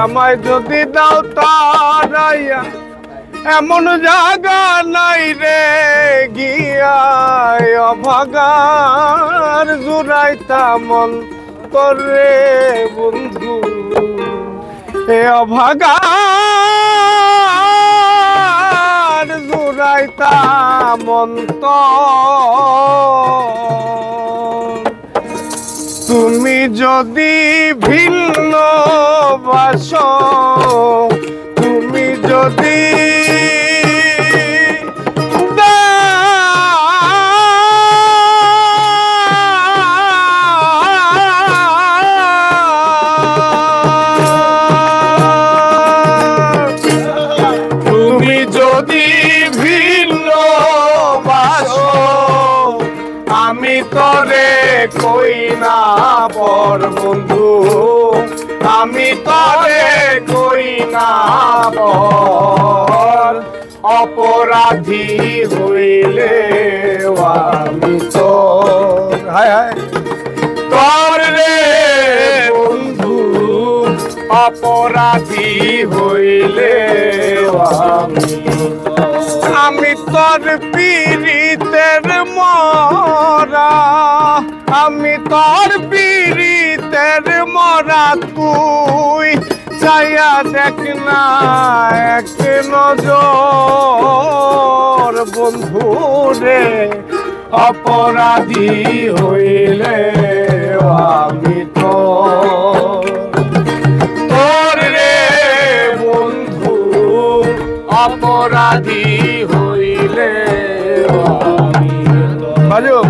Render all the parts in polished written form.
আমায় যদি দাও তারাইয়া এমন জায়গা নাই রে গিয়া অভাগার জুড়াইতা মন করে বন্ধু এ অভাগার জুড়াইতা মন তুমি যদি ভিন্ন বাসো তুমি যদি তুমি যদি ভিন্ন বাসো আমি তরে কই না পর বন্ধু আমি তরে কই না পর অপরাধী হইলে আমি তো হায় হায় তোর রে বন্ধু অপরাধী হইলে আমি তোর পীড়িতের মরা আমি তোর পীড়িতের মরা তুই চাইয়া দেখ না এক নজর বন্ধু রে অপরাধী হইলে আমি তোর রে বন্ধু অপরাধী হইলে বাজো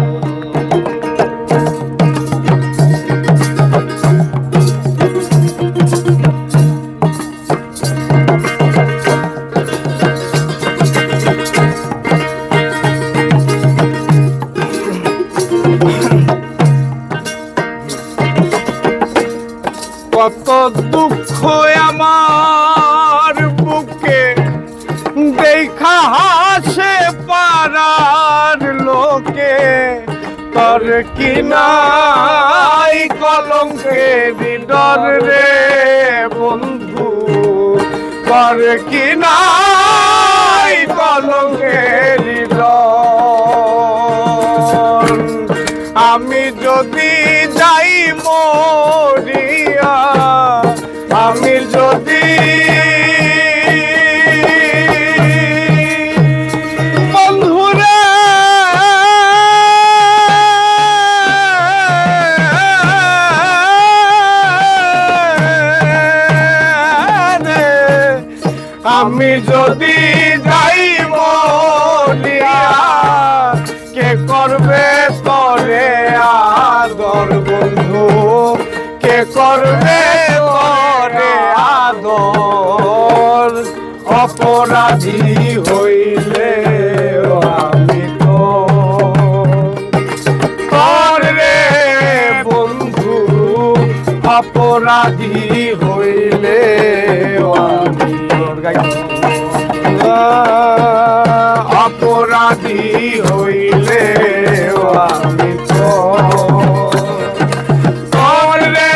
কত দুঃখ আমার বুকে দেখা হাসে পারার লোকে তোর কি নাই কলঙ্কের ডর রে বন্ধু তোর কি নাই কলঙ্কের ডর আমি যদি যাই মরিয়া আমি যদি বন্ধুরে আমি যদি যাই মরিয়া কে করবে তরে আদর বন্ধু কে করবে তরে আদর অপরাধী হইলে আমি তোর রে বন্ধু অপরাধী হইলে আমি অপরাধী হইলে আমি তোর রে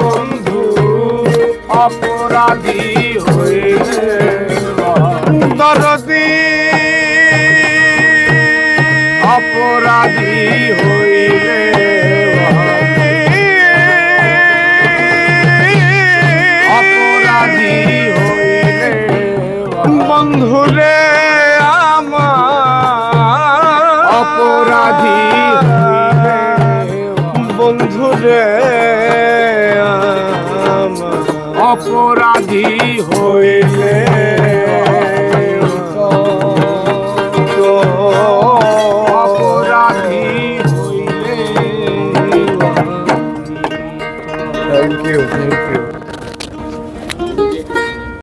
বন্ধু অপরাধী হইলে দরদি অপরাধী হইলে অপরাধী হইলে বন্ধুরে আমার অপরাধী হইলে বন্ধুরে আমার অপরাধী হইলে